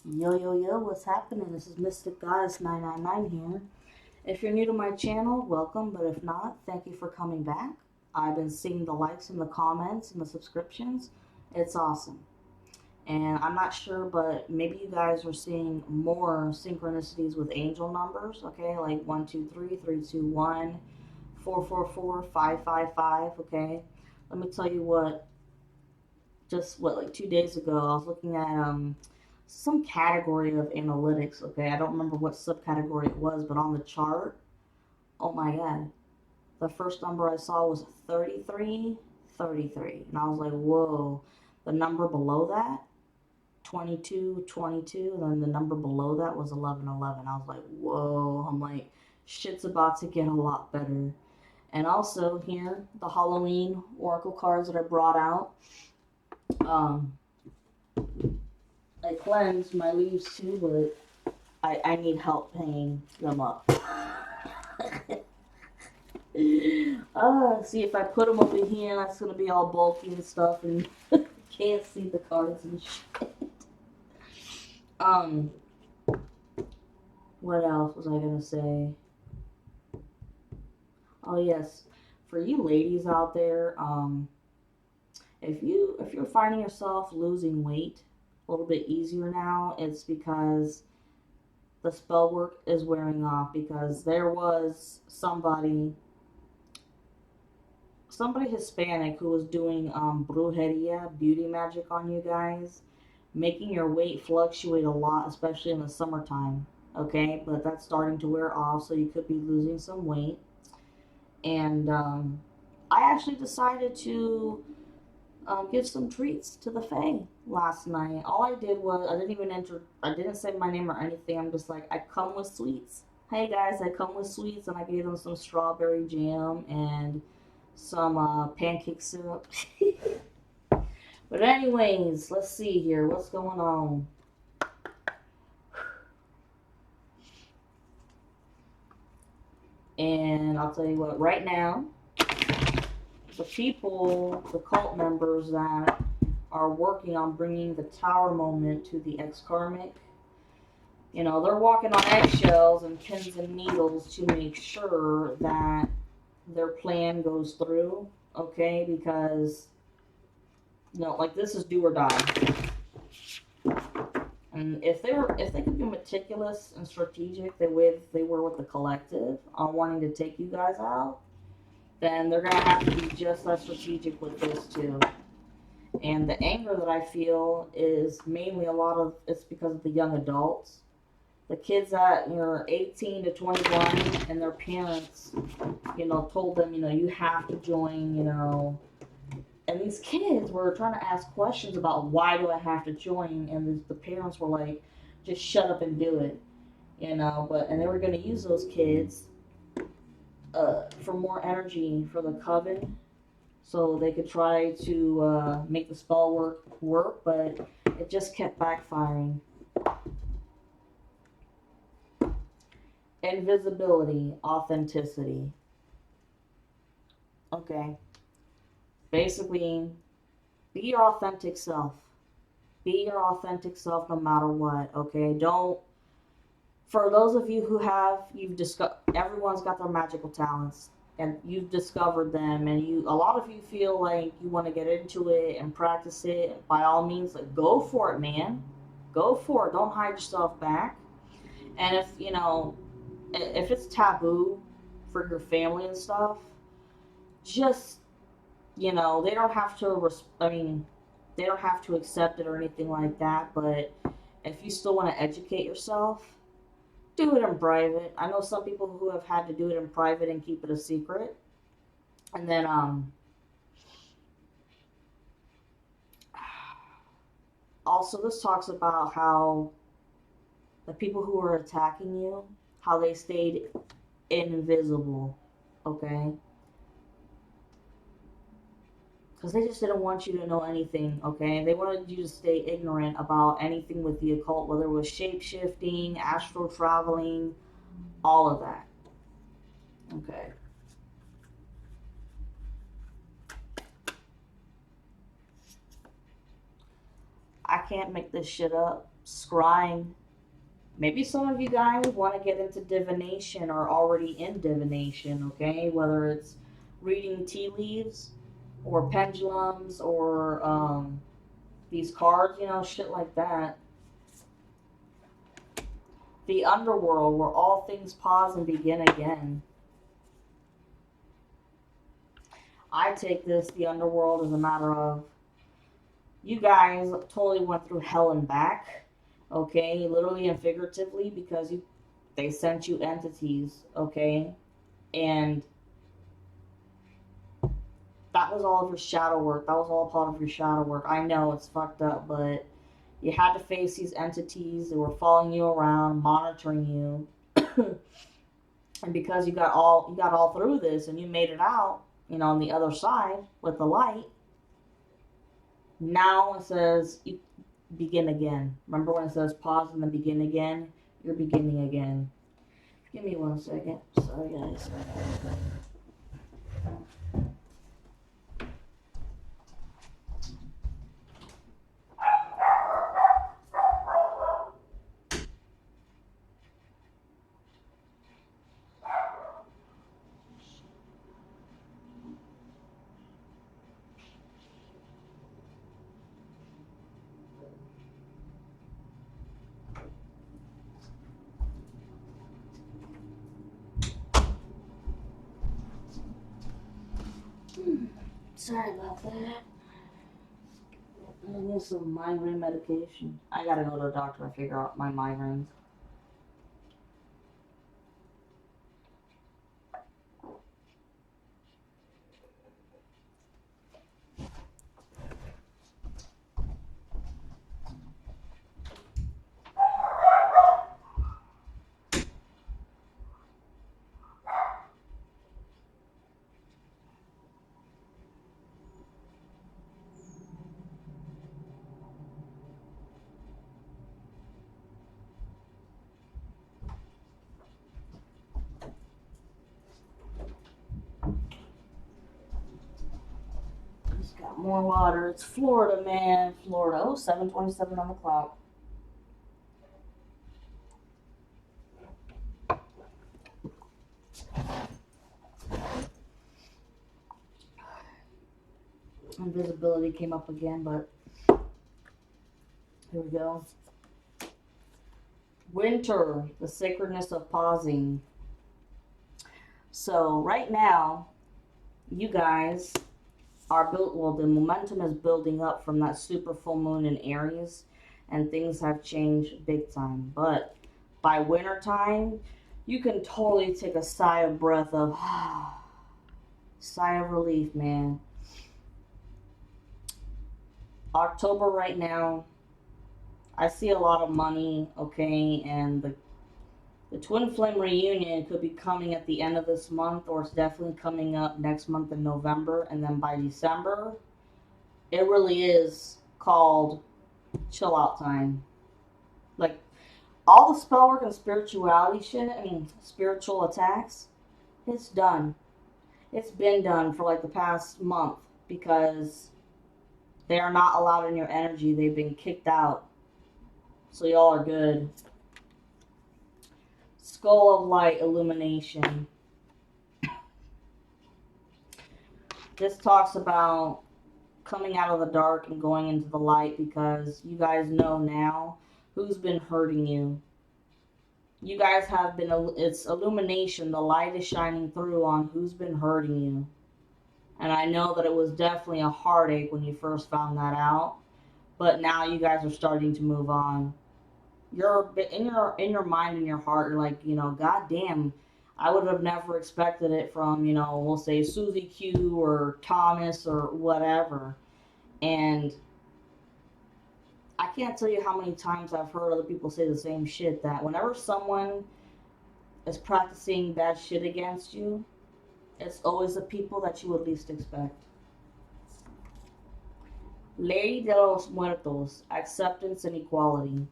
Yo, yo, yo, what's happening? This is Mystic Goddess 999 here. If you're new to my channel, welcome, but if not, thank you for coming back. I've been seeing the likes and the comments and the subscriptions. It's awesome. And I'm not sure, but maybe you guys are seeing more synchronicities with angel numbers, okay? Like 123, 321, 444, 555. Okay? Let me tell you what, like 2 days ago, I was looking at some category of analytics. Okay, I don't remember what subcategory it was, but on the chart, oh my god, the first number I saw was 33, 33, and I was like, whoa. The number below that, 22, 22, and then the number below that was 11, 11. I was like, whoa. I'm like, shit's about to get a lot better. And also here, the Halloween oracle cards that I brought out. Um, I cleansed my leaves too, but I need help paying them up. See, if I put them over here, that's gonna be all bulky and stuff, and can't see the cards and shit. Um, what else was I gonna say? Oh yes, for you ladies out there, if you're finding yourself losing weight a little bit easier now, it's because the spell work is wearing off. Because there was somebody Hispanic who was doing brujeria, beauty magic on you guys, making your weight fluctuate a lot, especially in the summertime. Okay, but that's starting to wear off, so you could be losing some weight. And I actually decided to give some treats to the Fae last night. All I did was I didn't say my name or anything. I'm just like, I come with sweets. Hey guys, I come with sweets, and I gave them some strawberry jam and some pancake syrup. But anyways, let's see here. What's going on? And I'll tell you what, right now, the cult members that are working on bringing the tower moment to the ex-karmic, they're walking on eggshells and pins and needles to make sure that their plan goes through, okay? Because, like this is do or die. And if they could be meticulous and strategic the way they were with the collective on wanting to take you guys out, then they're gonna have to be just as strategic with this too. And the anger that I feel is mainly it's because of the young adults, the kids that are 18 to 21, and their parents, told them, you have to join, and these kids were trying to ask questions about why do I have to join, and the parents were like, just shut up and do it, and they were going to use those kids for more energy for the coven, so they could try to make the spell work, but it just kept backfiring. Invisibility, authenticity. Okay, basically, be your authentic self. Be your authentic self no matter what, okay? Don't, for those of you who you've discovered, everyone's got their magical talents, and you've discovered them, and a lot of you feel like you want to get into it and practice it. By all means, like, go for it, man. Go for it. Don't hide yourself back. And if it's taboo for your family and stuff, just, they don't have to, they don't have to accept it or anything like that, but if you still want to educate yourself, do it in private. I know some people who have had to do it in private and keep it a secret. And then also this talks about how the people who are attacking you, how they stayed invisible, okay? Because they just didn't want you to know anything, okay? They wanted you to stay ignorant about anything with the occult, whether it was shape shifting, astral traveling, all of that, okay? I can't make this shit up. Scrying. Maybe some of you guys want to get into divination or already in divination, okay? Whether it's reading tea leaves or pendulums or these cards, you know, shit like that. The underworld, where all things pause and begin again. I take this, the underworld, as a matter of you guys totally went through hell and back, okay? Literally and figuratively, because they sent you entities, okay? And that was all of your shadow work. That was all part of your shadow work. I know it's fucked up, but you had to face these entities that were following you around, monitoring you. And because you got all through this and you made it out, you know, on the other side with the light, now it says you begin again. Remember when it says pause and then begin again? You're beginning again. Give me 1 second. Sorry, guys. Sorry about that. I need some migraine medication. I gotta go to the doctor and figure out my migraines. Just got more water. It's Florida, man. Florida. Oh, 7:27 on the clock. Invisibility came up again, but here we go. Winter, the sacredness of pausing. So right now, you guys are built, well, the momentum is building up from that super full moon in Aries, and things have changed big time. But by winter time, you can totally take a sigh of breath of sigh of relief, man. October right now, I see a lot of money, okay, and the Twin Flame reunion could be coming at the end of this month, or it's definitely coming up next month in November, and then by December, it really is called chill out time. Like, all the spell work and spirituality shit, I mean, spiritual attacks, it's done. It's been done for like the past month, because they are not allowed in your energy. They've been kicked out. So y'all are good. Skull of Light illumination. This talks about coming out of the dark and going into the light, because you guys know now who's been hurting you. You guys have been, it's illumination. The light is shining through on who's been hurting you. And I know that it was definitely a heartache when you first found that out. But now you guys are starting to move on. You're in your mind and your heart, you're like, you know, god damn, I would have never expected it from, you know, we'll say Susie Q or Thomas or whatever. And I can't tell you how many times I've heard other people say the same shit, that whenever someone is practicing bad shit against you, it's always the people that you would least expect. Ley de los Muertos, acceptance and equality.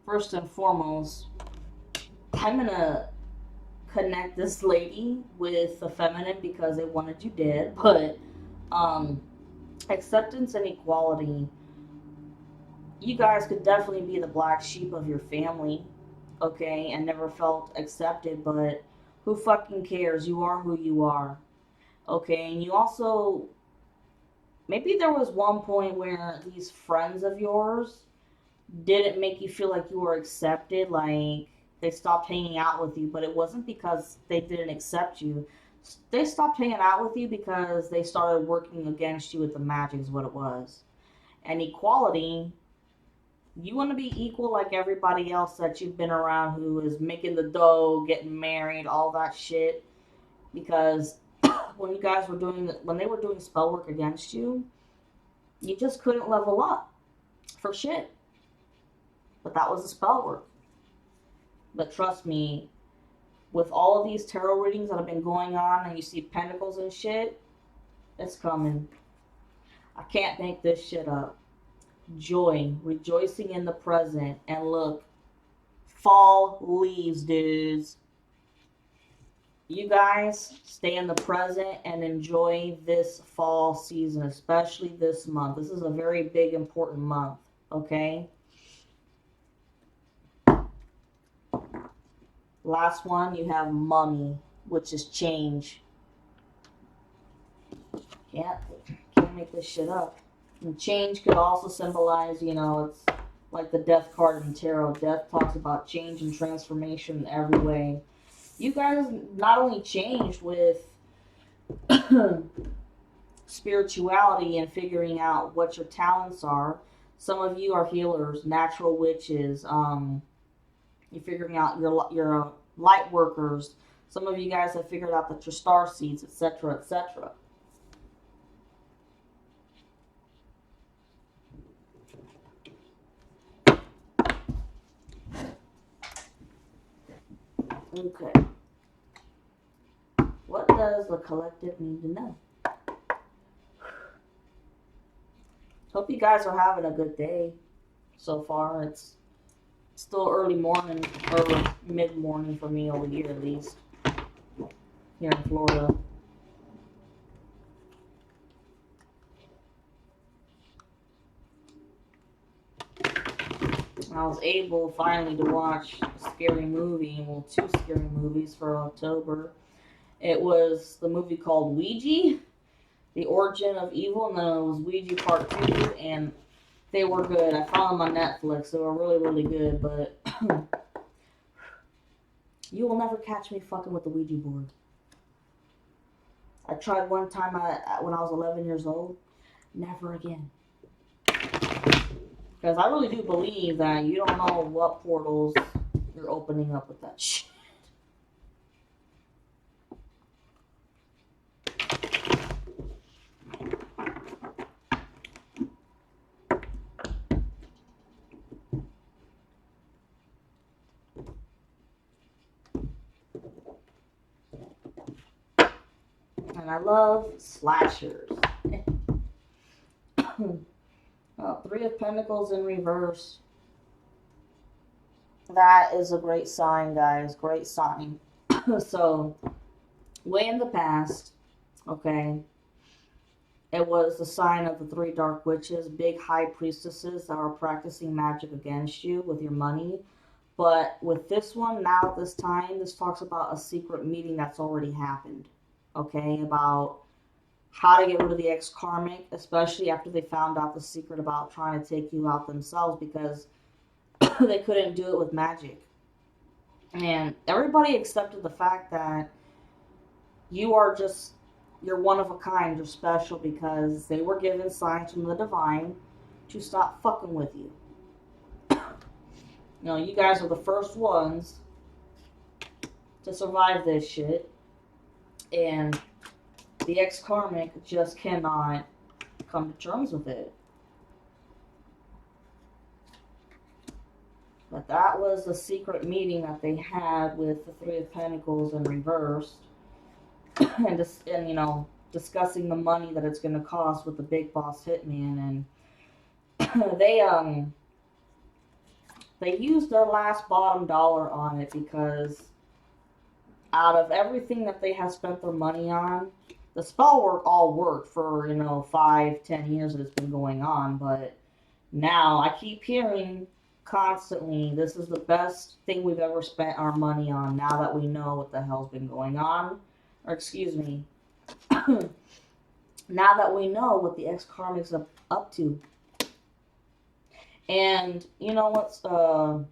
First and foremost, I'm gonna connect this lady with the feminine because they wanted you dead, but acceptance and equality. you guys could definitely be the black sheep of your family, okay, and never felt accepted, but who fucking cares? You are who you are, okay? And you also, maybe there was one point where these friends of yours didn't make you feel like you were accepted, like they stopped hanging out with you, but it wasn't because they didn't accept you. They stopped hanging out with you because they started working against you with the magic, is what it was. And equality, you want to be equal like everybody else that you've been around who is making the dough, getting married, all that shit. Because when they were doing spell work against you, you just couldn't level up for shit. But that was the spell work. But trust me, with all of these tarot readings that have been going on and you see pentacles and shit, it's coming. I can't make this shit up. Joy, rejoicing in the present, and look, fall leaves, dudes. You guys stay in the present and enjoy this fall season, especially this month. This is a very big, important month, okay? Last one, you have mummy, which is change. Can't make this shit up. And change could also symbolize, it's like the death card in tarot. Death talks about change and transformation in every way. You guys not only changed with spirituality and figuring out what your talents are. Some of you are healers, natural witches. You're figuring out your light workers. Some of you guys have figured out that you're star seeds, etc., etc. Okay. What does the collective need to know? Hope you guys are having a good day so far. It's still early morning, or mid-morning for me over here at least, here in Florida. I was able finally to watch a scary movie, well, two scary movies for October. It was the movie called Ouija, The Origin of Evil, and then it was Ouija Part 2, and they were good. I found them on Netflix. They were really, really good, but you will never catch me fucking with the Ouija board. I tried one time when I was 11 years old. Never again. Because I really do believe that you don't know what portals you're opening up with that shit. And I love slashers. Three of Pentacles in reverse. That is a great sign, guys. Great sign. So, way in the past, okay, it was the sign of the three dark witches, big high priestesses that were practicing magic against you with your money. But with this one, now this time, this talks about a secret meeting that's already happened. Okay, about how to get rid of the ex-karmic, especially after they found out the secret about trying to take you out themselves because they couldn't do it with magic. And everybody accepted the fact that you're one of a kind, you're special, because they were given signs from the divine to stop fucking with you. You guys are the first ones to survive this shit. And the ex-karmic just cannot come to terms with it. But that was a secret meeting that they had with the Three of Pentacles in reverse. and discussing the money that it's going to cost with the big boss hitman. And they used their last bottom dollar on it because out of everything that they have spent their money on, the spell work all worked for 5-10 years that it's been going on, but Now, I keep hearing constantly, this is the best thing we've ever spent our money on now that we know what the hell's been going on. Or, excuse me, now that we know what the ex-karmic's up to. And, you know what's, the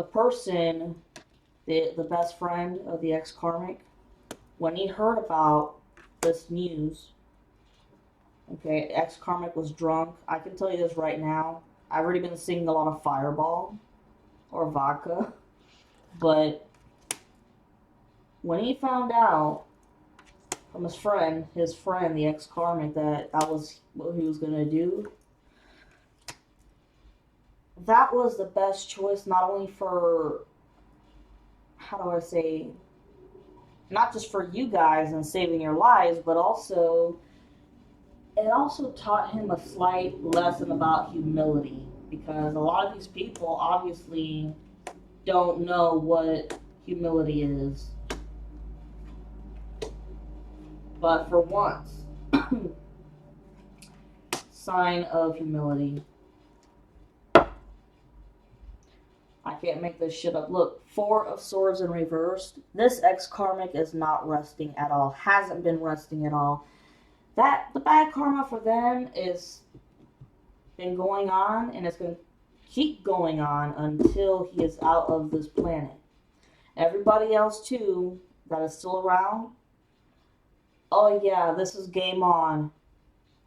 person, the best friend of the ex-karmic, when he heard about this news, okay, ex-karmic was drunk. I can tell you this right now. I've already been seeing a lot of Fireball or vodka, but when he found out from his friend, the ex-karmic, that was what he was gonna do, that was the best choice, not only for, how do I say, not just for you guys and saving your lives, but also, it also taught him a slight lesson about humility, because a lot of these people obviously don't know what humility is. But for once, sign of humility. I can't make this shit up. Look, Four of Swords in reversed. This ex-karmic is not resting at all. Hasn't been resting at all. The bad karma for them is been going on, and it's going to keep going on until he is out of this planet. Everybody else too that is still around, oh yeah, this is game on.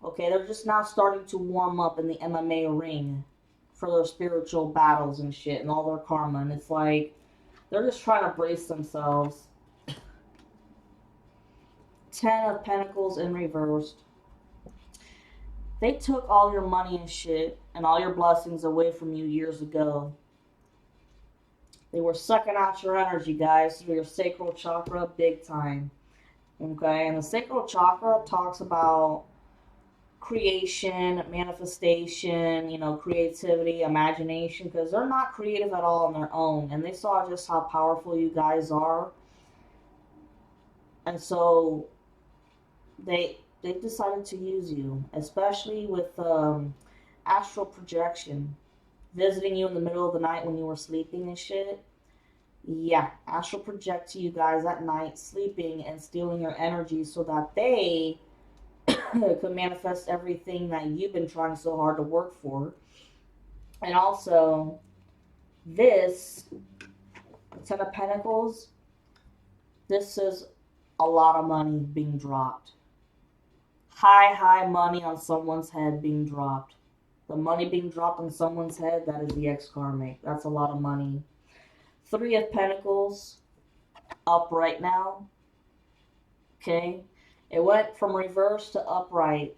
Okay, they're just now starting to warm up in the MMA ring for their spiritual battles and shit and all their karma. And it's like, they're just trying to brace themselves. Ten of Pentacles in reversed. They took all your money and shit and all your blessings away from you years ago. They were sucking out your energy, guys, through your sacral chakra big time. Okay, and the sacral chakra talks about creation, manifestation, creativity, imagination, because they're not creative at all on their own, and they saw just how powerful you guys are, and so they decided to use you, especially with astral projection, visiting you in the middle of the night when you were sleeping and shit. Yeah, astral project to you guys at night, sleeping, and stealing your energy so that they could manifest everything that you've been trying so hard to work for. And also, this Ten of Pentacles, this is a lot of money being dropped. High money on someone's head being dropped. The money being dropped on someone's head, that is the ex-karmic. That's a lot of money. Three of Pentacles, up right now. Okay? It went from reverse to upright.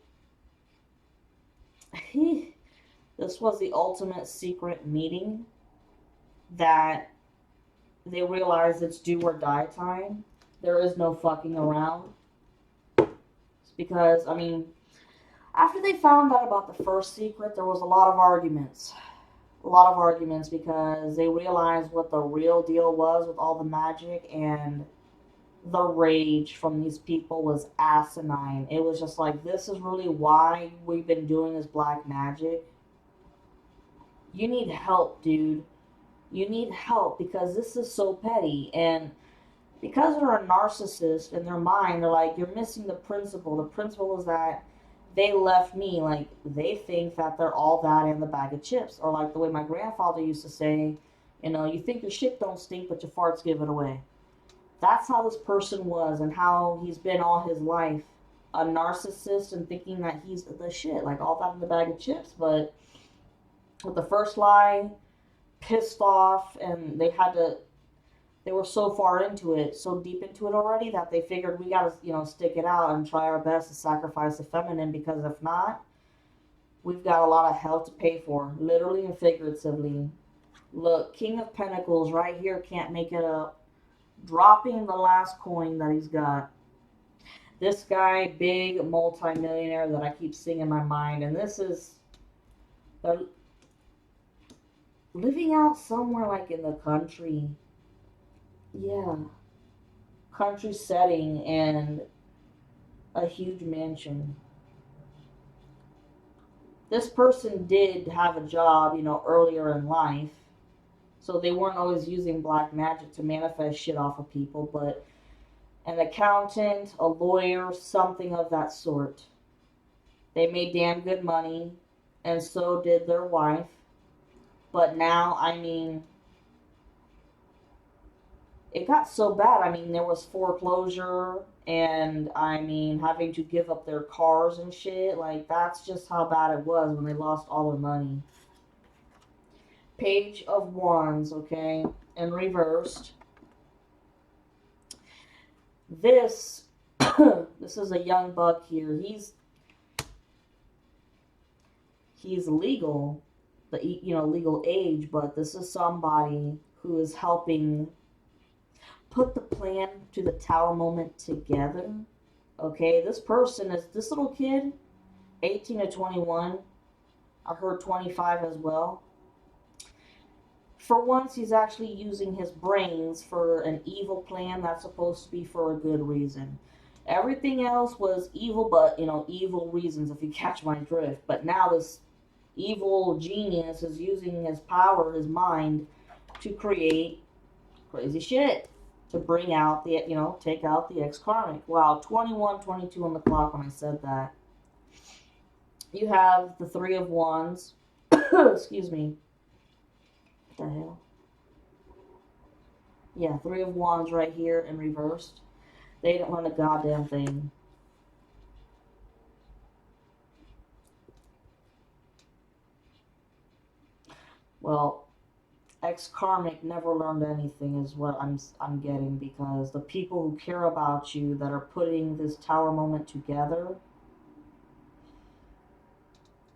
This was the ultimate secret meeting that they realized it's do or die time. There is no fucking around. It's because, after they found out about the first secret, there was a lot of arguments. A lot of arguments because they realized what the real deal was with all the magic, and the rage from these people was asinine. It was just like, this is really why we've been doing this black magic. You need help, dude. You need help because this is so petty. And because they're a narcissist in their mind, they're like, you're missing the principle. The principle is that they left me. Like, they think that they're all that in the bag of chips. Or like the way my grandfather used to say, you think your shit don't stink, but your farts give it away. That's how this person was and how he's been all his life. A narcissist and thinking that he's the shit. Like, all that in the bag of chips. But with the first lie, pissed off, and they were so far into it, so deep into it already, that they figured we gotta, stick it out and try our best to sacrifice the feminine, because if not, we've got a lot of hell to pay for, literally and figuratively. Look, King of Pentacles right here can't make it up. Dropping the last coin that he's got. This guy, big multi-millionaire that I keep seeing in my mind, and this is, they're living out somewhere like in the country. Yeah. Country setting and a huge mansion. This person did have a job, earlier in life. So they weren't always using black magic to manifest shit off of people, but an accountant, a lawyer, something of that sort. They made damn good money, and so did their wife. But now, it got so bad. There was foreclosure, and having to give up their cars and shit. Like, that's just how bad it was when they lost all their money. Page of Wands, okay, and reversed. This, this is a young buck here. He's legal, legal age, but this is somebody who is helping put the plan to the tower moment together. Okay, this person is this little kid, 18 to 21. I heard 25 as well. For once, he's actually using his brains for an evil plan that's supposed to be for a good reason. Everything else was evil, but evil reasons, if you catch my drift. But now this evil genius is using his power, his mind, to create crazy shit. To bring out take out the ex-karmic. Wow, 21, 22 on the clock when I said that. You have the Three of Wands. Excuse me. What the hell? Yeah, Three of Wands right here in reversed. They didn't learn a goddamn thing. Well, ex-karmic never learned anything is what I'm getting, because the people who care about you that are putting this tower moment together,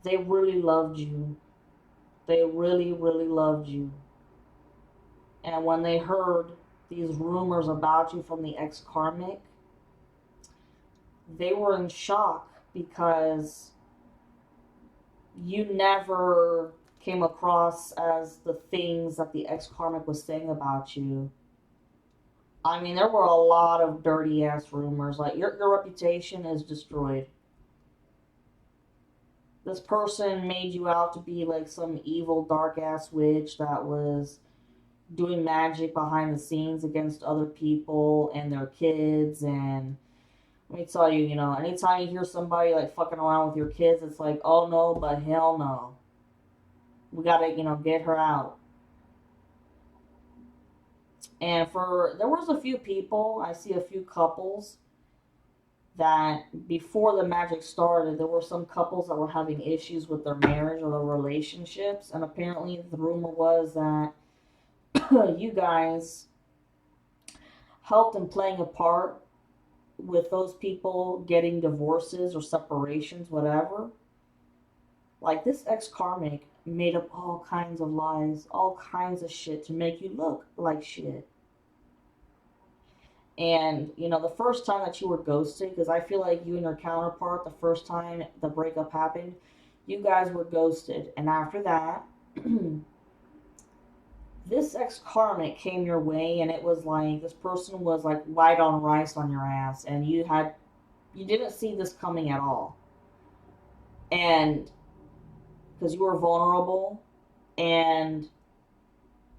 they really loved you. They really, really loved you. And when they heard these rumors about you from the ex-karmic, they were in shock, because you never came across as the things that the ex-karmic was saying about you. There were a lot of dirty ass rumors. Like, your reputation is destroyed. This person made you out to be like some evil dark ass witch that was doing magic behind the scenes against other people and their kids. And let me tell you, anytime you hear somebody like fucking around with your kids, it's like, oh no, but hell no. We gotta, get her out. And there was a few people, I see a few couples that before the magic started, there were some couples that were having issues with their marriage or their relationships. And apparently the rumor was that you guys helped in playing a part with those people getting divorces or separations, whatever. Like, this ex-karmic made up all kinds of lies, all kinds of shit to make you look like shit. And, the first time that you were ghosted, because I feel like you and your counterpart, the first time the breakup happened, you guys were ghosted. And after that, this ex-karmic came your way, and it was like this person was like white on rice on your ass, and you didn't see this coming at all. And because you were vulnerable, and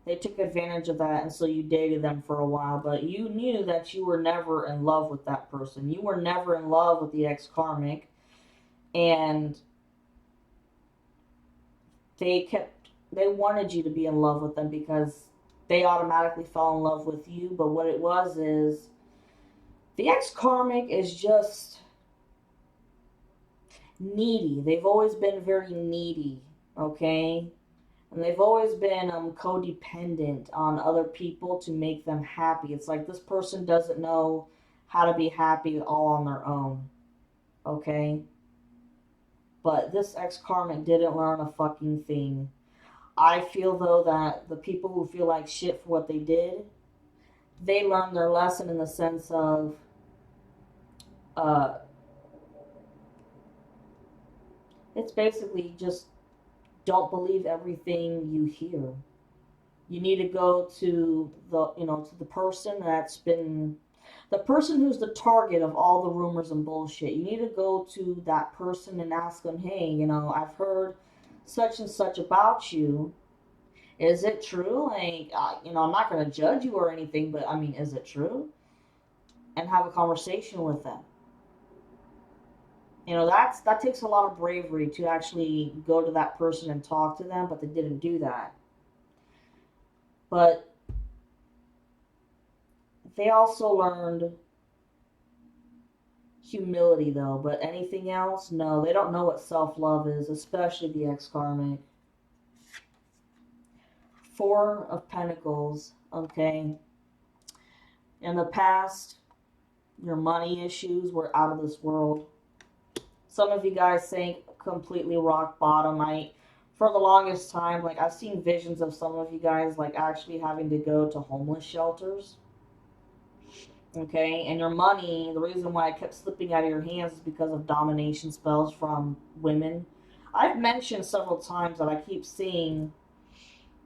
they took advantage of that, and so you dated them for a while, but you knew that you were never in love with that person. You were never in love with the ex-karmic, and they wanted you to be in love with them because they automatically fell in love with you. But what it was is the ex-karmic is just needy. They've always been very needy, okay? And they've always been codependent on other people to make them happy. It's like this person doesn't know how to be happy all on their own, okay? But this ex-karmic didn't learn a fucking thing. I feel, though, that the people who feel like shit for what they did, they learned their lesson in the sense of uh, it's basically just don't believe everything you hear. You need to go to the person that's been The person who's the target of all the rumors and bullshit, you need to go to that person and ask them, hey, I've heard such and such about you. Is it true? Like, I'm not going to judge you or anything, but I mean, is it true? And have a conversation with them. That takes a lot of bravery to actually go to that person and talk to them, but they didn't do that. But they also learned humility, though. But anything else, no, they don't know what self-love is, especially the ex-karmic. Four of Pentacles, okay? In the past, your money issues were out of this world. Some of you guys sank completely rock bottom. For the longest time, like, I've seen visions of some of you guys, like, actually having to go to homeless shelters. Okay? And your money, the reason why it kept slipping out of your hands is because of domination spells from women. I've mentioned several times that I keep seeing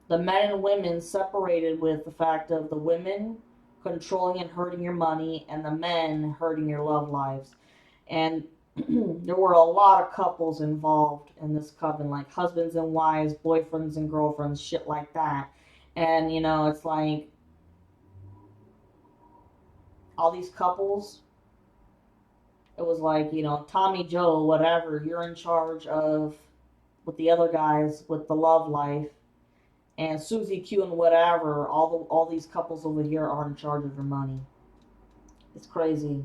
the men and women separated with the fact of the women controlling and hurting your money and the men hurting your love lives. And there were a lot of couples involved in this coven, like husbands and wives, boyfriends and girlfriends, shit like that. And, it's like all these couples, it was like, Tommy Joe, whatever, you're in charge of, with the other guys, with the love life. And Susie Q and whatever, all these couples over here are in charge of your money. It's crazy.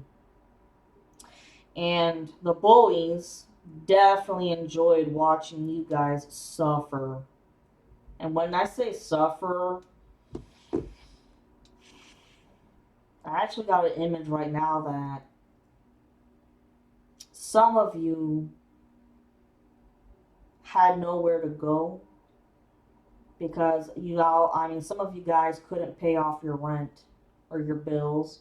And the bullies definitely enjoyed watching you guys suffer. And when I say suffer, I actually got an image right now that some of you had nowhere to go because, some of you guys couldn't pay off your rent or your bills.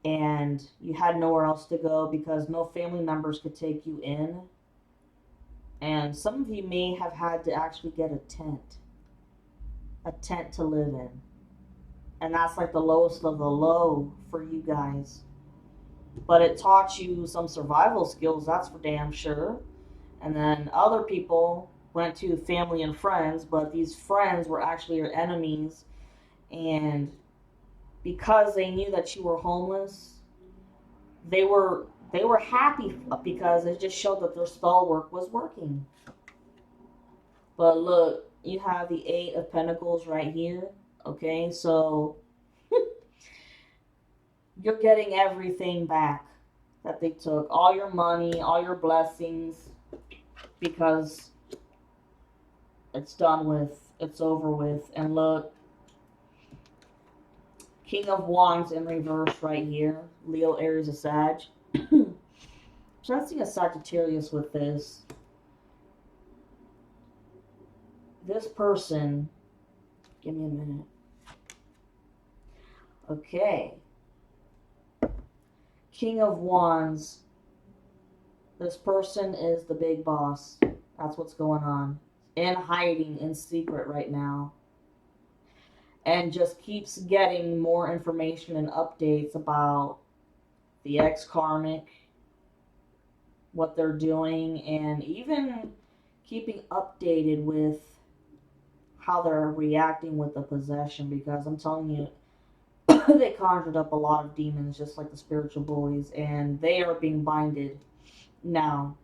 And you had nowhere else to go because no family members could take you in. And some of you may have had to actually get a tent to live in. And that's like the lowest of the low for you guys. But it taught you some survival skills, that's for damn sure. And then other people went to family and friends, but these friends were actually your enemies. And because they knew that you were homeless, they were happy because it just showed that their spell work was working. But look, you have the Eight of Pentacles right here. Okay, so you're getting everything back that they took. All your money, all your blessings, because it's done with. It's over with. And look, King of Wands in reverse right here. Leo, Aries, a Sag. So I see a Sagittarius with this. This person, give me a minute. Okay. King of Wands. This person is the big boss. That's what's going on. In hiding, in secret right now. And just keeps getting more information and updates about the ex-karmic, what they're doing, and even keeping updated with how they're reacting with the possession, because I'm telling you, they conjured up a lot of demons just like the spiritual bullies, and they are being binded now.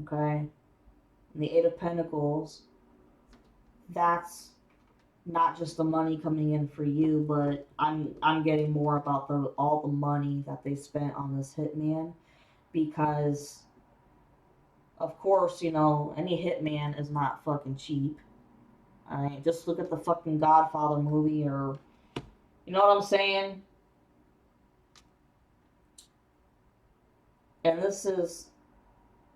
Okay? And the Eight of Pentacles, that's not just the money coming in for you, but I'm getting more about all the money that they spent on this hitman, because of course, any hitman is not fucking cheap. Alright, just look at the fucking Godfather movie, or you know what I'm saying? And this is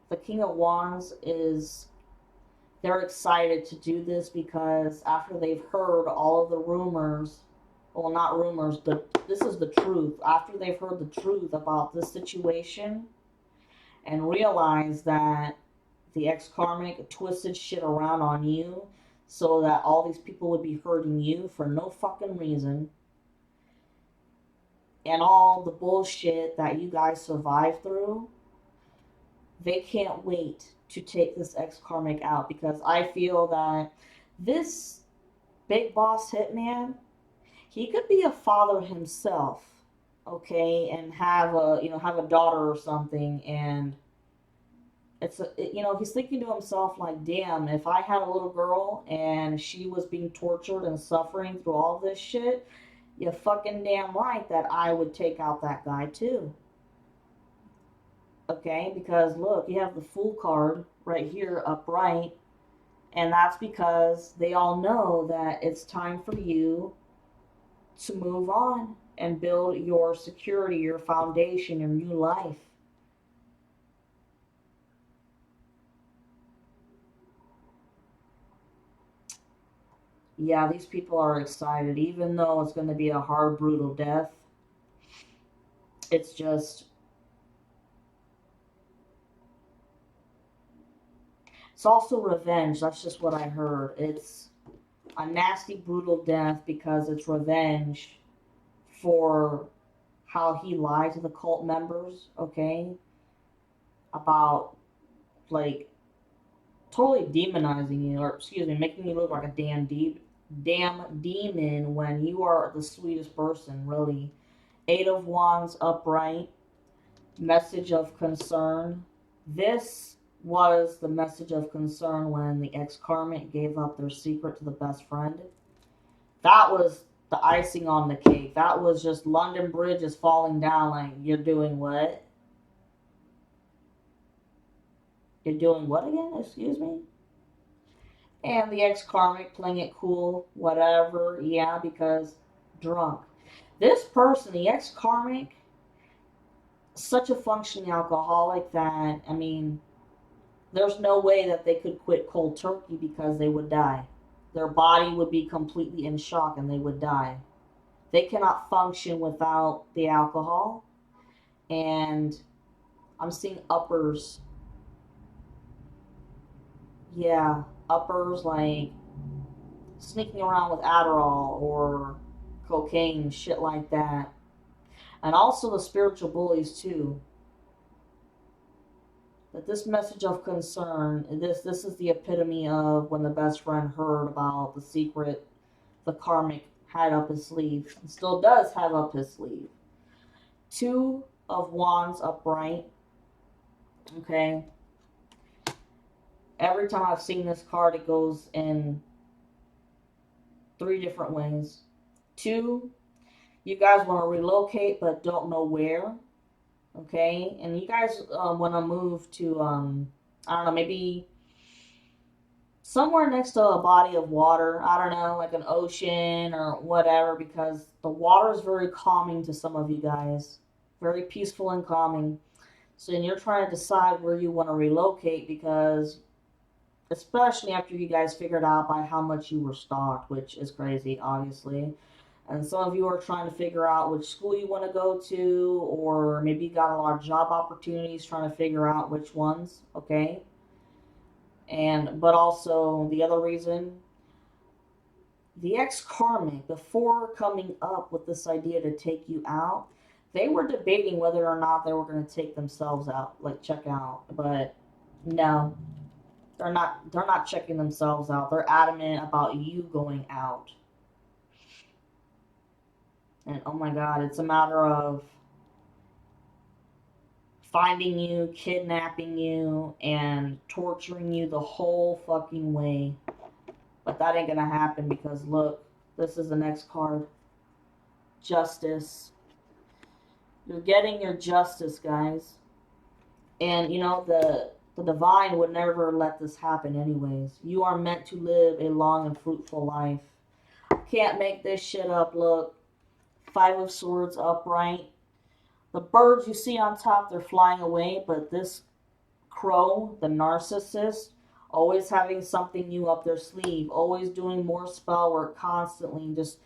the King of Wands is, they're excited to do this because after they've heard all of the rumors, well, not rumors, but this is the truth. After they've heard the truth about this situation and realized that the ex-karmic twisted shit around on you, so that all these people would be hurting you for no fucking reason. And all the bullshit that you guys survived through, they can't wait to take this ex-karmic out, because I feel that this big boss hitman, he could be a father himself, okay, and have a daughter or something, and he's thinking to himself like, damn, if I had a little girl and she was being tortured and suffering through all this shit, you're fucking damn right that I would take out that guy too. Okay, because look, you have the Fool card right here upright, and that's because they all know that it's time for you to move on and build your security, your foundation, your new life. Yeah, these people are excited, even though it's going to be a hard, brutal death. It's just, it's also revenge. That's just what I heard. It's a nasty, brutal death because it's revenge for how he lied to the cult members, okay? About, like, totally demonizing you, or excuse me, making you look like a damn demon when you are the sweetest person, really. Eight of Wands upright, message of concern. This was the message of concern when the ex-karmic gave up their secret to the best friend. That was the icing on the cake. That was just London Bridge is falling down, like, you're doing what? You're doing what again? Excuse me? And the ex-karmic playing it cool, whatever, yeah, because drunk. This person, the ex-karmic, such a functioning alcoholic that, I mean, there's no way that they could quit cold turkey because they would die. Their body would be completely in shock and they would die. They cannot function without the alcohol. And I'm seeing uppers. Yeah, uppers like sneaking around with Adderall or cocaine, shit like that. And also the spiritual bullies too. That this message of concern, this is the epitome of when the best friend heard about the secret the karmic had up his sleeve, and still does have up his sleeve. Two of Wands upright. Okay. Every time I've seen this card, it goes in three different ways. Two, you guys want to relocate but don't know where. Okay, and you guys want to move to I don't know, maybe somewhere next to a body of water. I don't know, like an ocean or whatever, because the water is very calming to some of you guys, very peaceful and calming. So then you're trying to decide where you want to relocate, because especially after you guys figured out by how much you were stalked, which is crazy, obviously. And some of you are trying to figure out which school you want to go to, or maybe you got a lot of job opportunities trying to figure out which ones, okay? And but also the other reason, the ex-karmic, before coming up with this idea to take you out, they were debating whether or not they were going to take themselves out, like check out. But no, they're not checking themselves out. They're adamant about you going out. And oh my god, it's a matter of finding you, kidnapping you, and torturing you the whole fucking way. But that ain't gonna happen, because look, this is the next card. Justice. You're getting your justice, guys. And the divine would never let this happen anyways. You are meant to live a long and fruitful life. Can't make this shit up. Look, Five of Swords upright. The birds you see on top, they're flying away, but this crow, the narcissist, always having something new up their sleeve, always doing more spell work constantly. Just,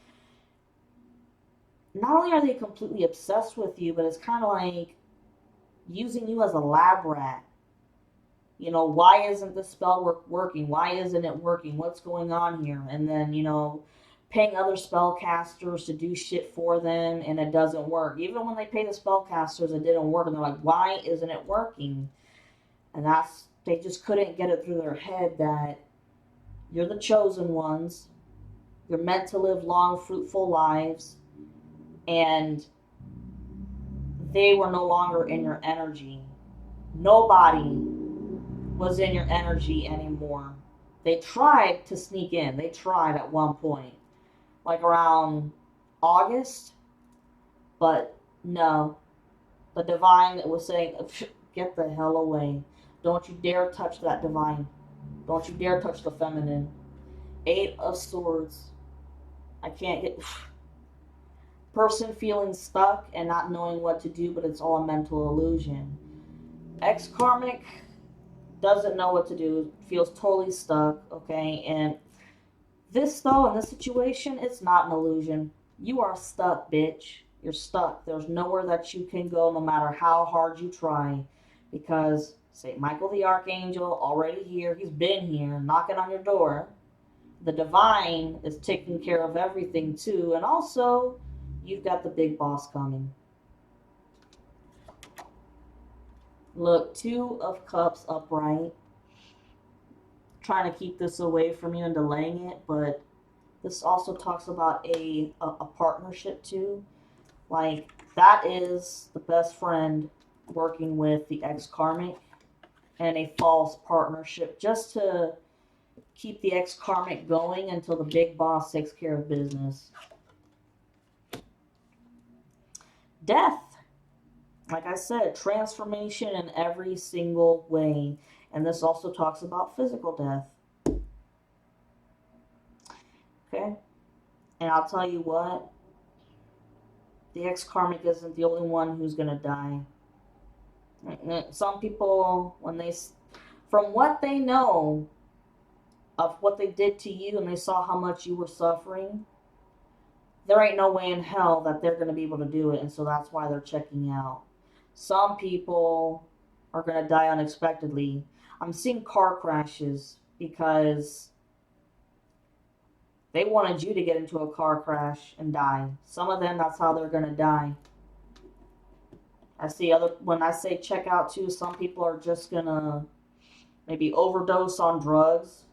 not only are they completely obsessed with you, but it's kind of like using you as a lab rat. You know, why isn't the spell working? Why isn't it working? What's going on here? And then, you know, paying other spellcasters to do shit for them and it doesn't work. Even when they pay the spellcasters, it didn't work. And they're like, why isn't it working? And they just couldn't get it through their head that you're the chosen ones. You're meant to live long, fruitful lives. And they were no longer in your energy. Nobody was in your energy anymore. They tried to sneak in. They tried at one point, like around August, but no. The divine was saying, get the hell away. Don't you dare touch that divine. Don't you dare touch the feminine. Eight of Swords. I can't get. Person feeling stuck and not knowing what to do, but it's all a mental illusion. Ex karmic doesn't know what to do, feels totally stuck, okay? And this, though, in this situation, it's not an illusion. You are stuck, bitch. You're stuck. There's nowhere that you can go no matter how hard you try. Because St. Michael the Archangel, already here, he's been here, knocking on your door. The divine is taking care of everything, too. And also, you've got the big boss coming. Look, Two of Cups upright. Trying to keep this away from you and delaying it, but this also talks about a partnership too. Like, that is the best friend working with the ex-karmic and a false partnership just to keep the ex-karmic going until the big boss takes care of business. Death. Like I said, transformation in every single way. And this also talks about physical death. Okay? And I'll tell you what, the ex-karmic isn't the only one who's going to die. Some people, from what they know of what they did to you and they saw how much you were suffering, there ain't no way in hell that they're going to be able to do it. And so that's why they're checking out. Some people are going to die unexpectedly. I'm seeing car crashes because they wanted you to get into a car crash and die. Some of them, that's how they're going to die. I see when I say check out too, some people are just going to maybe overdose on drugs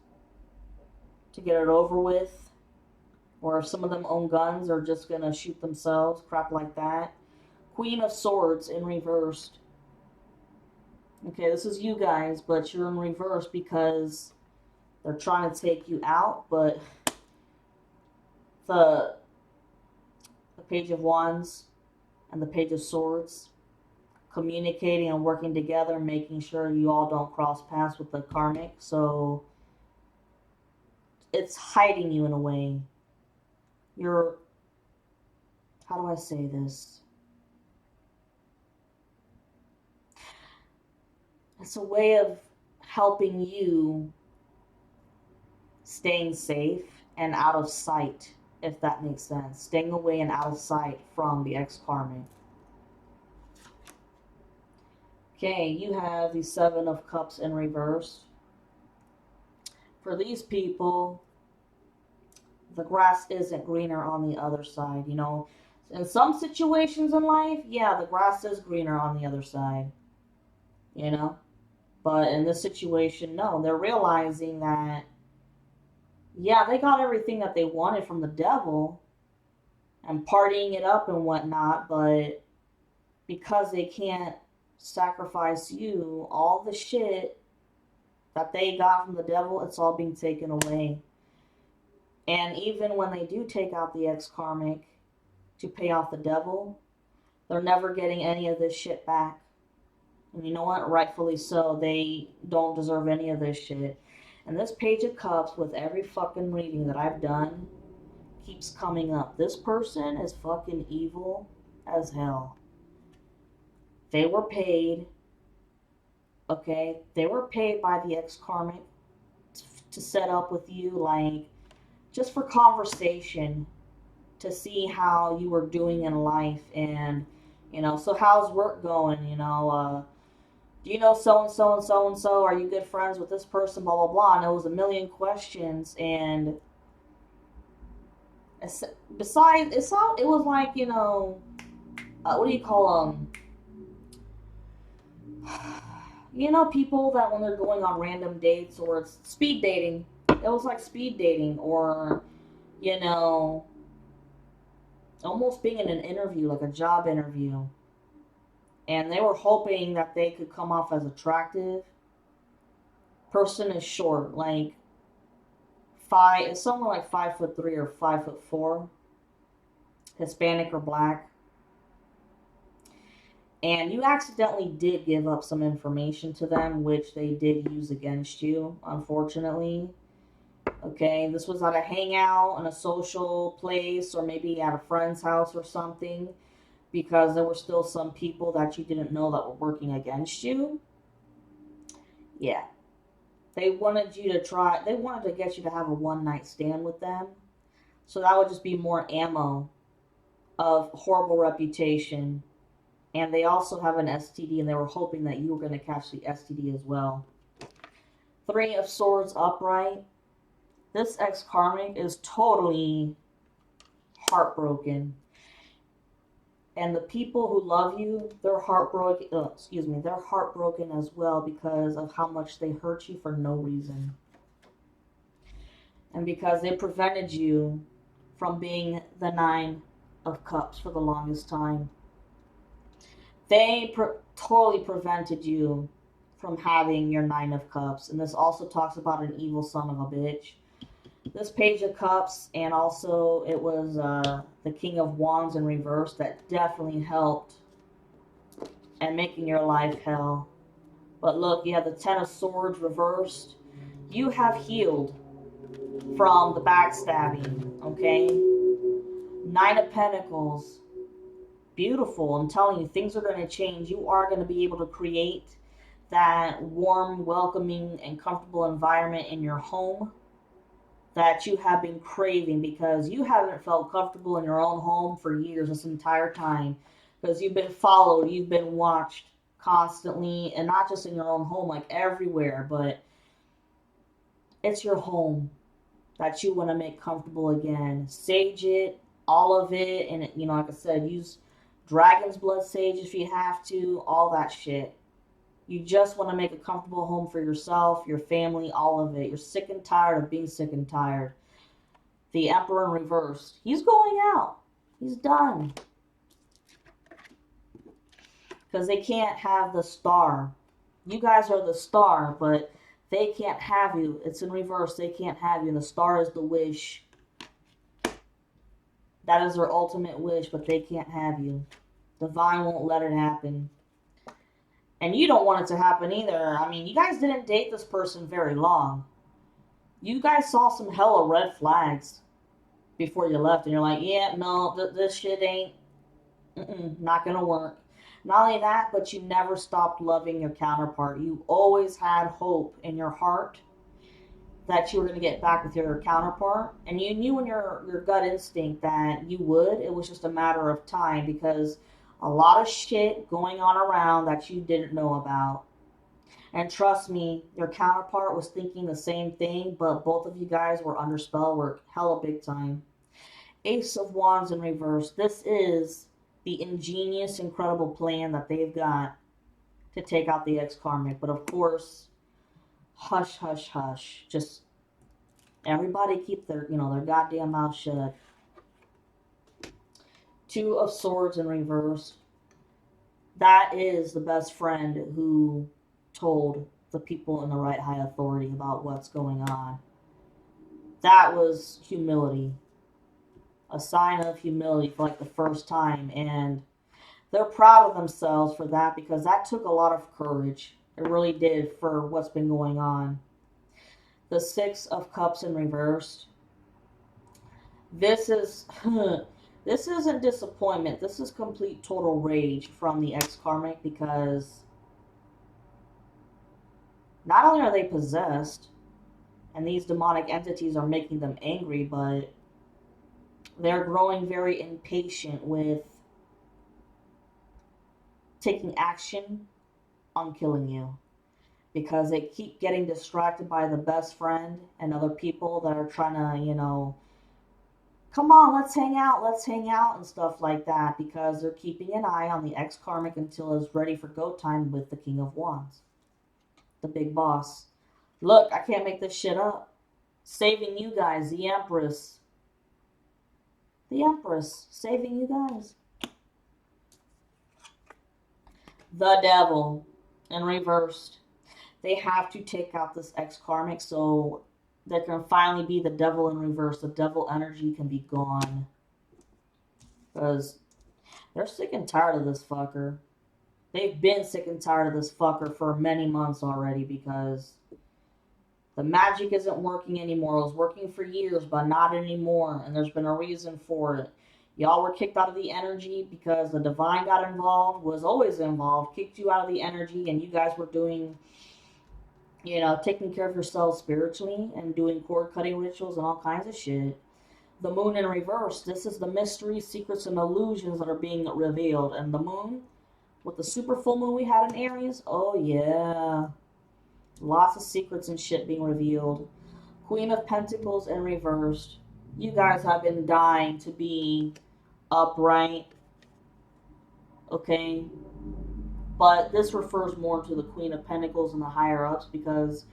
to get it over with. Or if some of them own guns, are just going to shoot themselves, crap like that. Queen of Swords in reversed. Okay, this is you guys, but you're in reverse because they're trying to take you out, but the Page of Wands and the Page of Swords communicating and working together, making sure you all don't cross paths with the karmic. So it's hiding you in a way. How do I say this? It's a way of helping you staying safe and out of sight, if that makes sense. Staying away and out of sight from the ex-karmic. Okay, you have the Seven of Cups in reverse. For these people, the grass isn't greener on the other side. You know, in some situations in life, yeah, the grass is greener on the other side. You know? But in this situation, no. They're realizing that, yeah, they got everything that they wanted from the devil and partying it up and whatnot, but because they can't sacrifice you, all the shit that they got from the devil, it's all being taken away. And even when they do take out the ex-karmic to pay off the devil, they're never getting any of this shit back. And you know what? Rightfully so. They don't deserve any of this shit. And this Page of Cups, with every fucking reading that I've done, keeps coming up. This person is fucking evil as hell. They were paid, okay? They were paid by the ex-karmic to set up with you, like, just for conversation, to see how you were doing in life. And, you know, so how's work going? You know, Do you know so and so and so and so? Are you good friends with this person? Blah blah blah. And it was a million questions. And besides, it was like, what do you call them? You know, people that when they're going on random dates, or it's speed dating. It was like speed dating, or you know, almost being in an interview, like a job interview. And they were hoping that they could come off as attractive. Person is short, like five, it's somewhere like 5'3" or 5'4", Hispanic or black. And you accidentally did give up some information to them, which they did use against you, unfortunately. Okay, this was at a hangout in a social place, or maybe at a friend's house or something, because there were still some people that you didn't know that were working against you. Yeah. They wanted to get you to have a one night stand with them. So that would just be more ammo of horrible reputation. And they also have an STD, and they were hoping that you were going to catch the STD as well. Three of Swords upright. This ex karmic is totally heartbroken. And the people who love you, they're heartbroken. They're heartbroken as well because of how much they hurt you for no reason, and because they prevented you from being the Nine of Cups for the longest time. They totally prevented you from having your Nine of Cups, and this also talks about an evil son of a bitch. This Page of Cups, and also it was the King of Wands in reverse, that definitely helped and making your life hell. But look, you have the Ten of Swords reversed. You have healed from the backstabbing, okay? Nine of Pentacles. Beautiful. I'm telling you, things are going to change. You are going to be able to create that warm, welcoming, and comfortable environment in your home that you have been craving, because you haven't felt comfortable in your own home for years, this entire time, because you've been followed, you've been watched constantly, and not just in your own home, like everywhere, but it's your home that you want to make comfortable again. Sage it, all of it, and like I said, use dragon's blood sage if you have to, all that shit. You just want to make a comfortable home for yourself, your family, all of it. You're sick and tired of being sick and tired. The Emperor in reverse. He's going out. He's done. Because they can't have the star. You guys are the star, but they can't have you. It's in reverse. They can't have you. And the star is the wish. That is their ultimate wish, but they can't have you. Divine won't let it happen. And you don't want it to happen either. I mean, you guys didn't date this person very long. You guys saw some hella red flags before you left, and you're like, yeah, no, this shit ain't, not gonna work. Not only that, but you never stopped loving your counterpart. You always had hope in your heart that you were going to get back with your counterpart, and you knew in your gut instinct that you would. It was just a matter of time, because a lot of shit going on around that you didn't know about. And trust me, your counterpart was thinking the same thing, but both of you guys were under spell work hella big time. Ace of Wands in reverse. This is the ingenious, incredible plan that they've got to take out the ex-karmic. But of course, hush, hush, hush. Just everybody keep their goddamn mouth shut. Two of Swords in reverse. That is the best friend who told the people in the right high authority about what's going on. That was humility. A sign of humility for like the first time. And they're proud of themselves for that, because that took a lot of courage. It really did, for what's been going on. The Six of Cups in reverse. This is this isn't disappointment. This is complete total rage from the ex-karmic, because not only are they possessed and these demonic entities are making them angry, but they're growing very impatient with taking action on killing you. Because they keep getting distracted by the best friend and other people that are trying to, you know, come on, let's hang out, and stuff like that, because they're keeping an eye on the ex karmic until it's ready for go time with the King of Wands, the big boss. Look, I can't make this shit up. Saving you guys, the Empress. The Empress, saving you guys. The Devil, in reversed. They have to take out this ex karmic so there can finally be the Devil in reverse. The Devil energy can be gone. Because they're sick and tired of this fucker. They've been sick and tired of this fucker for many months already, because the magic isn't working anymore. It was working for years, but not anymore. And there's been a reason for it. Y'all were kicked out of the energy because the divine got involved, was always involved, kicked you out of the energy, and you guys were doing, you know, taking care of yourselves spiritually and doing cord cutting rituals and all kinds of shit. The moon in reverse. This is the mysteries, secrets, and illusions that are being revealed. And the moon, with the super full moon we had in Aries, oh yeah. Lots of secrets and shit being revealed. Queen of Pentacles in reversed. You guys have been dying to be upright. Okay? But this refers more to the Queen of Pentacles and the higher ups, because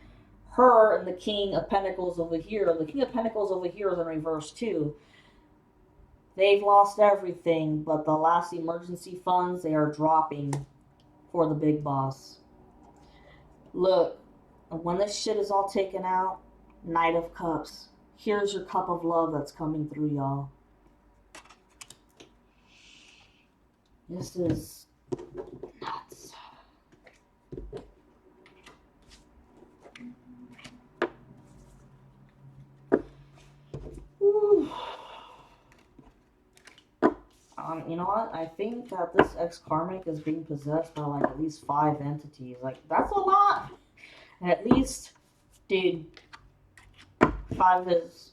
her and the King of Pentacles over here, the King of Pentacles over here is in reverse too. They've lost everything, but the last emergency funds they are dropping for the big boss. Look, when this shit is all taken out, Knight of Cups. Here's your cup of love that's coming through, y'all. This is nuts. Whew. You know what? I think that this ex-karmic is being possessed by like at least 5 entities. Like, that's a lot. At least, dude, 5 is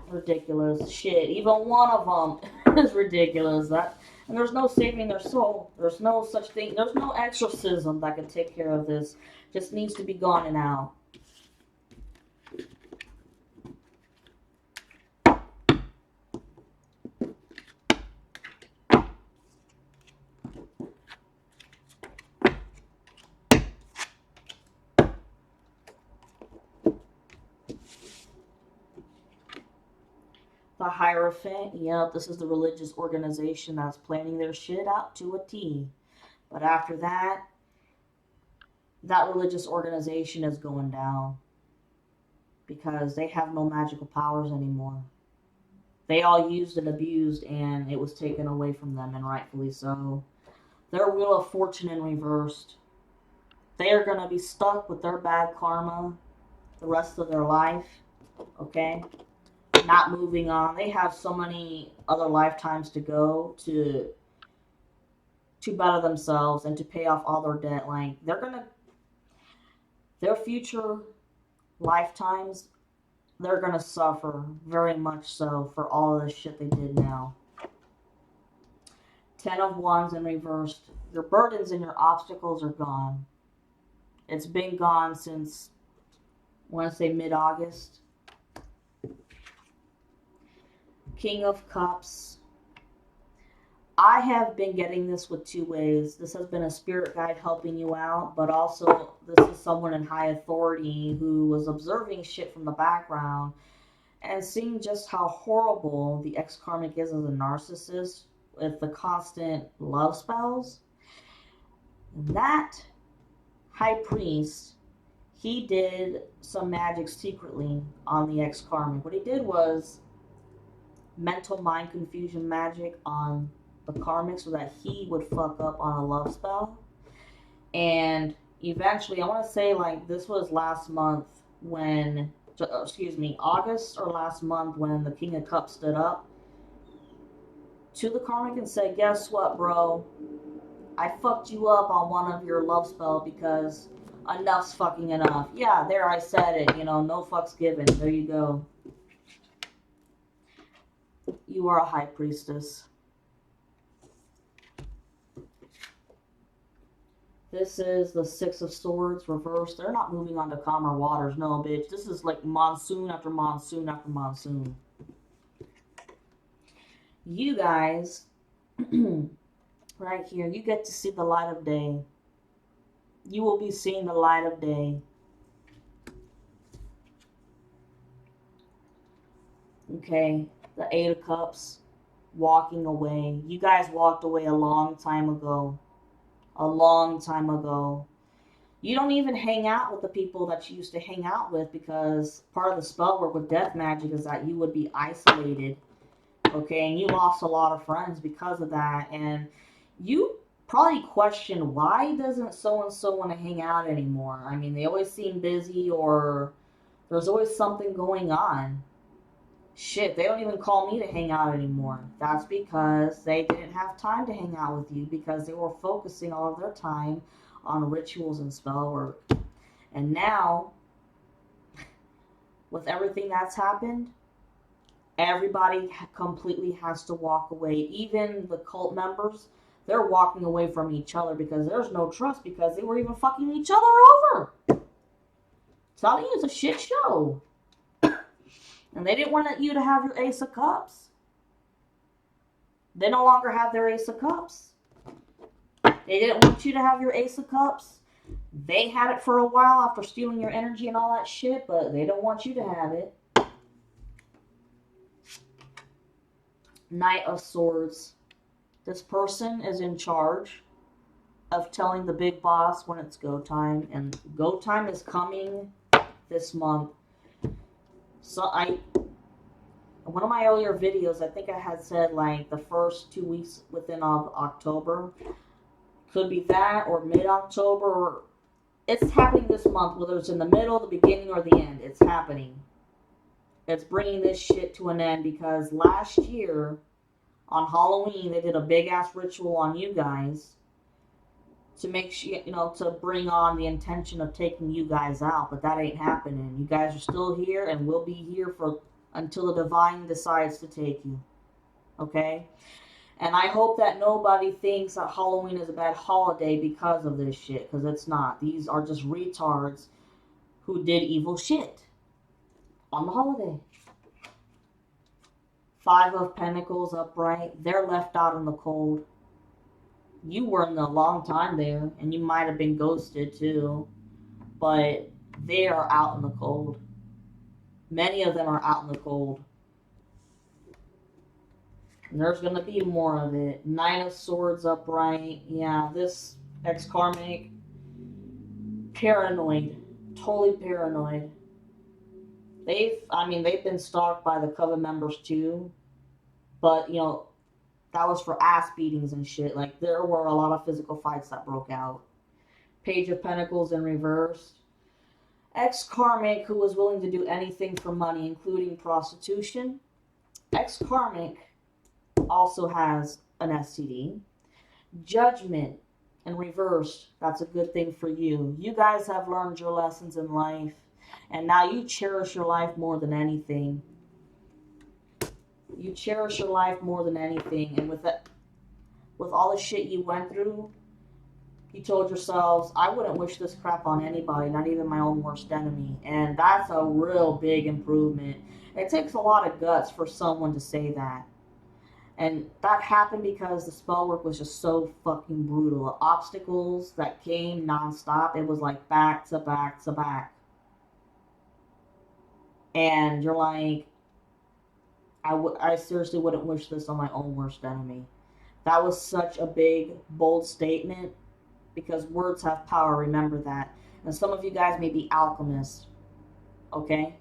ridiculous. Shit, even one of them is ridiculous. And there's no saving their soul. There's no such thing. There's no exorcism that can take care of this. Just needs to be gone and out. The Hierophant, yep, this is the religious organization that's planning their shit out to a T. But after that, that religious organization is going down because they have no magical powers anymore. They all used and abused, and it was taken away from them, and rightfully so. Their Wheel of Fortune in reversed. They are going to be stuck with their bad karma the rest of their life, okay? Not moving on. They have so many other lifetimes to go to better themselves and to pay off all their debt. Like, their future lifetimes, they're gonna suffer very much so for all of this shit they did now. 10 of Wands in reversed. Your burdens and your obstacles are gone. It's been gone since, I want to say, mid-August. King of Cups. I have been getting this with 2 ways. This has been a spirit guide helping you out, but also this is someone in high authority who was observing shit from the background and seeing just how horrible the ex-karmic is as a narcissist with the constant love spells. That high priest, he did some magic secretly on the ex-karmic. What he did was mental mind confusion magic on the karmic so that he would fuck up on a love spell. And eventually, I want to say like this was last month when, August or last month when the King of Cups stood up to the karmic and said, guess what, bro? I fucked you up on one of your love spell because enough's fucking enough. Yeah, there I said it, you know, no fucks given. There you go. You are a high priestess. This is the Six of Swords reversed. They're not moving on to calmer waters. No, bitch. This is like monsoon after monsoon after monsoon. You guys, right here, you get to see the light of day. You will be seeing the light of day. Okay, the Eight of Cups, walking away. You guys walked away a long time ago. A long time ago. You don't even hang out with the people that you used to hang out with, because part of the spell work with death magic is that you would be isolated. Okay, and you lost a lot of friends because of that. And you probably question, why doesn't so-and-so want to hang out anymore? I mean, they always seem busy, or there's always something going on. Shit, they don't even call me to hang out anymore. That's because they didn't have time to hang out with you, because they were focusing all of their time on rituals and spell work. And now, with everything that's happened, everybody completely has to walk away. Even the cult members, they're walking away from each other because there's no trust, because they were even fucking each other over. Telling you, it's a shit show. And they didn't want you to have your Ace of Cups. They no longer have their Ace of Cups. They didn't want you to have your Ace of Cups. They had it for a while after stealing your energy and all that shit, but they don't want you to have it. Knight of Swords. This person is in charge of telling the big boss when it's go time, and go time is coming this month. So one of my earlier videos, I think I had said like the first 2 weeks within October. Could be that, or mid-October, or it's happening this month, whether it's in the middle, the beginning, or the end. It's happening. It's bringing this shit to an end, because last year on Halloween they did a big ass ritual on you guys to make sure, to bring on the intention of taking you guys out, but that ain't happening. You guys are still here and will be here for until the divine decides to take you. Okay? And I hope that nobody thinks that Halloween is a bad holiday because of this shit, because it's not. These are just retards who did evil shit on the holiday. Five of Pentacles upright. They're left out in the cold. You weren't a long time there, and you might have been ghosted too, but they are out in the cold. Many of them are out in the cold. And there's going to be more of it. Nine of Swords upright. Yeah, this ex-karmic, paranoid. Totally paranoid. They've been stalked by the Coven members too. But, that was for ass beatings and shit. Like, there were a lot of physical fights that broke out. Page of Pentacles in reverse. Ex-karmic who was willing to do anything for money, including prostitution. Ex-karmic also has an STD. Judgment in reverse. That's a good thing for you. You guys have learned your lessons in life, and now you cherish your life more than anything. You cherish your life more than anything, and with all the shit you went through, you told yourselves, I wouldn't wish this crap on anybody, not even my own worst enemy. And that's a real big improvement. It takes a lot of guts for someone to say that. And that happened because the spell work was just so fucking brutal. The obstacles that came nonstop, it was like back to back to back. And you're like, I seriously wouldn't wish this on my own worst enemy. That was such a big, bold statement, because words have power, remember that. And some of you guys may be alchemists, okay?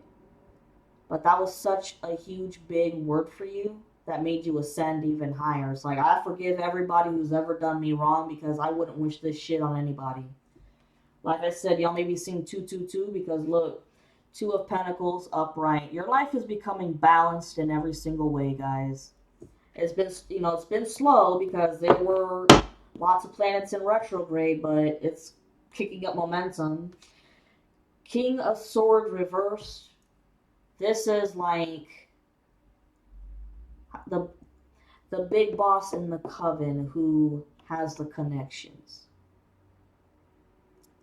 But that was such a huge, big word for you that made you ascend even higher. It's like, I forgive everybody who's ever done me wrong, because I wouldn't wish this shit on anybody. Like I said, y'all may be seeing 222, because look, Two of Pentacles upright. Your life is becoming balanced in every single way, guys. It's been, it's been slow because there were lots of planets in retrograde, but it's kicking up momentum. King of Swords reversed. This is like the big boss in the coven who has the connections.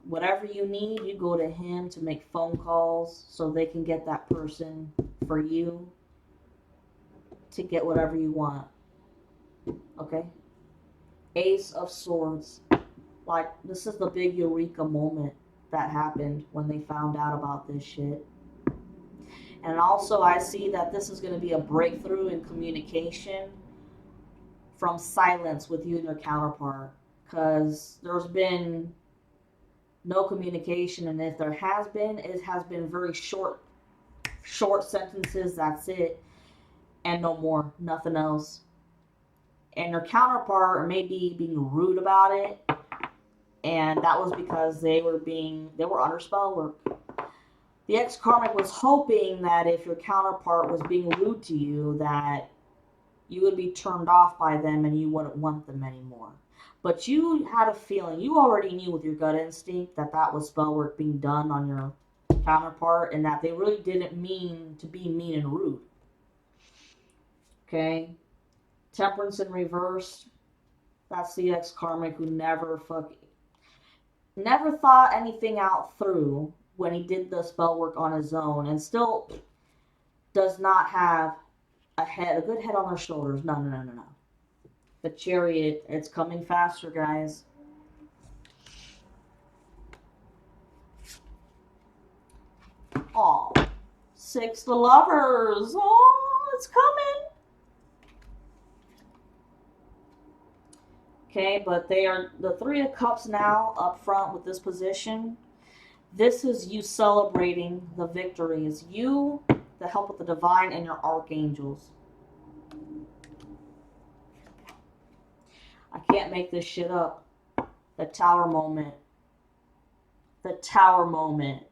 whatever you need, you go to him to make phone calls so they can get that person for you to get whatever you want. Okay? Ace of Swords. Like, this is the big eureka moment that happened when they found out about this shit. And also, I see that this is going to be a breakthrough in communication from silence with you and your counterpart. Because there's been no communication, and if there has been, it has been very short sentences, that's it, and no more, nothing else. And your counterpart may be being rude about it, and that was because they were under spell work. The ex-karmic was hoping that if your counterpart was being rude to you, that you would be turned off by them and you wouldn't want them anymore. But you had a feeling, you already knew with your gut instinct that that was spell work being done on your counterpart, and that they really didn't mean to be mean and rude. Okay? Temperance in reverse. That's the ex-karmic who never thought anything out through when he did the spell work on his own, and still does not have a good head on their shoulders. No. The Chariot, it's coming faster, guys. Oh, 6 the Lovers. Oh, it's coming. Okay, but they are the 3 of Cups now up front with this position. This is you celebrating the victories. You, the help with the divine, and your archangels. I can't make this shit up. The Tower moment. The Tower moment.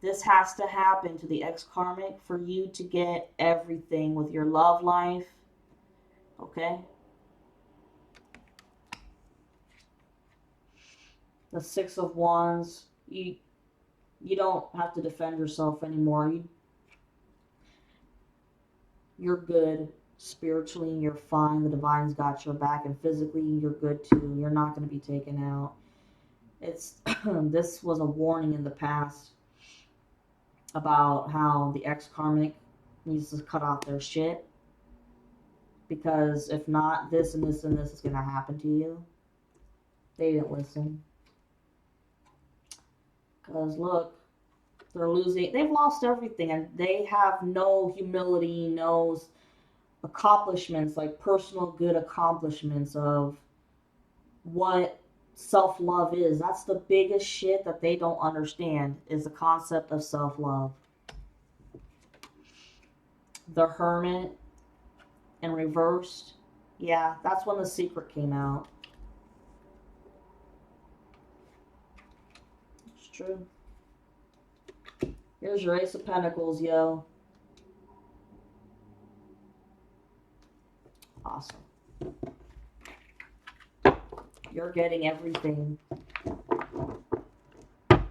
This has to happen to the ex-karmic for you to get everything with your love life. Okay? The 6 of Wands. You don't have to defend yourself anymore. You're good. Spiritually, you're fine. The divine's got your back, and physically, you're good too. You're not going to be taken out. This was a warning in the past about how the ex-karmic needs to cut off their shit, because if not, this and this and this is going to happen to you. They didn't listen. Because look, they've lost everything, and they have no humility, no accomplishments, like personal good accomplishments of what self-love is. That's the biggest shit that they don't understand, is the concept of self-love. The Hermit in reversed. Yeah, that's when the secret came out. It's true. Here's your Ace of Pentacles, yo. Awesome. You're getting everything. And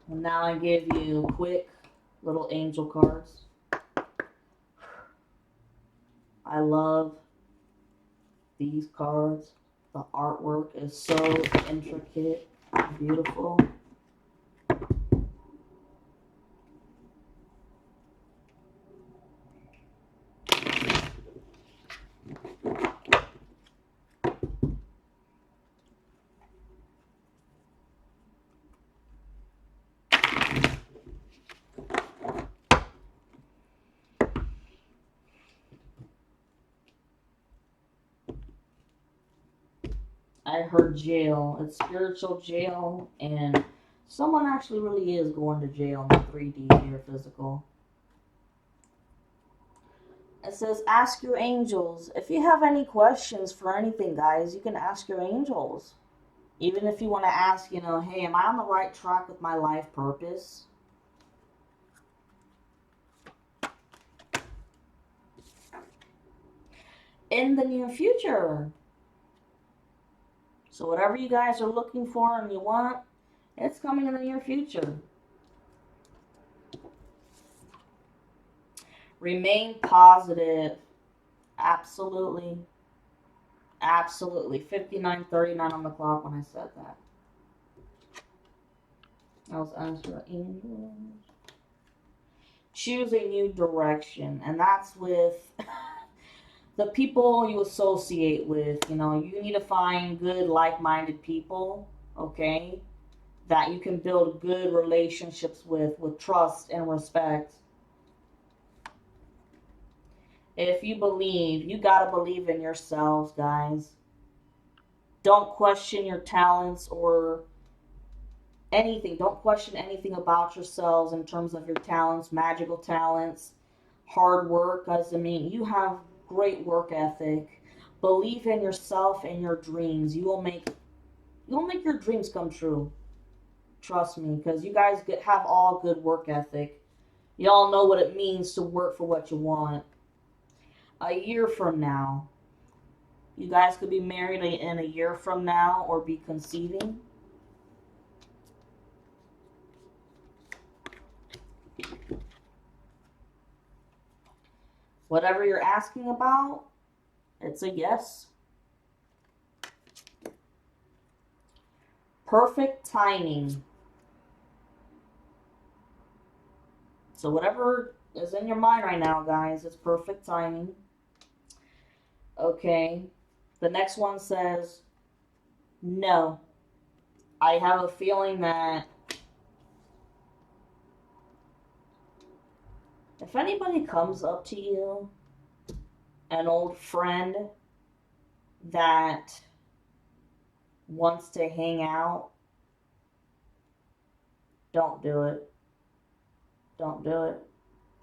now I give you quick little angel cards. I love these cards. The artwork is so intricate and beautiful. I heard jail. It's spiritual jail, and someone actually really is going to jail in the 3D here, physical. It says, ask your angels. If you have any questions for anything, guys, you can ask your angels. Even if you want to ask, hey, am I on the right track with my life purpose? In the near future. So whatever you guys are looking for and you want, it's coming in the near future. Remain positive. Absolutely. Absolutely. 59:39 on the clock when I said that. I was answering English. Choose a new direction. And that's with the people you associate with. You know, you need to find good, like-minded people, okay, that you can build good relationships with trust and respect. If you believe, you gotta believe in yourselves, guys. Don't question your talents or anything. Don't question anything about yourselves in terms of your talents, magical talents, hard work. Guys, I mean, you have great work ethic. Believe in yourself and your dreams. You'll make your dreams come true. Trust me, because you guys have all good work ethic. Y'all know what it means to work for what you want. A year from now, you guys could be married in a year from now or be conceiving. Whatever you're asking about, it's a yes. Perfect timing. So whatever is in your mind right now, guys, it's perfect timing. Okay. The next one says, no. I have a feeling that if anybody comes up to you, an old friend that wants to hang out, don't do it. Don't do it.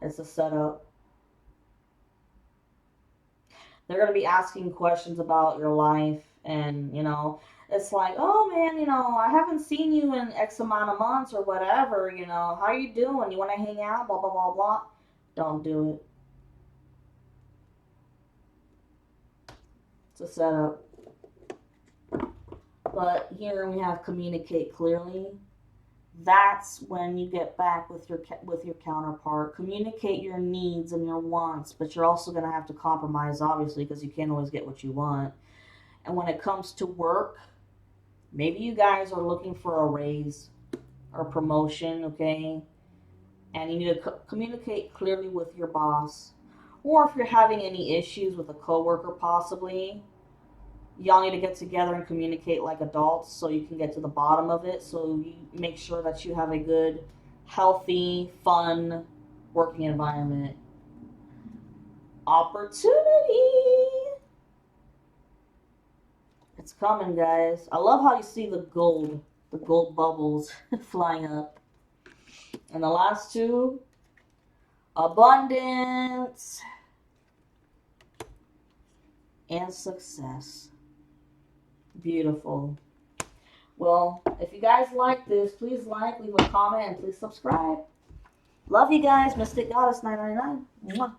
It's a setup. They're going to be asking questions about your life, and, you know, it's like, oh man, you know, I haven't seen you in X amount of months or whatever, you know, how are you doing? You want to hang out? Blah, blah, blah, blah. Don't do it. It's a setup. But here we have communicate clearly. That's when you get back with your counterpart. Communicate your needs and your wants, but you're also going to have to compromise, obviously, because you can't always get what you want. And when it comes to work, maybe you guys are looking for a raise or promotion, okay? And you need to communicate clearly with your boss. Or if you're having any issues with a coworker, possibly, y'all need to get together and communicate like adults so you can get to the bottom of it. So you make sure that you have a good, healthy, fun working environment. Opportunity. It's coming, guys. I love how you see the gold bubbles flying up. And the last two, abundance and success. Beautiful. Well, if you guys like this, please like, leave a comment, and please subscribe. Love you guys. Mystic Goddess 999. Mwah.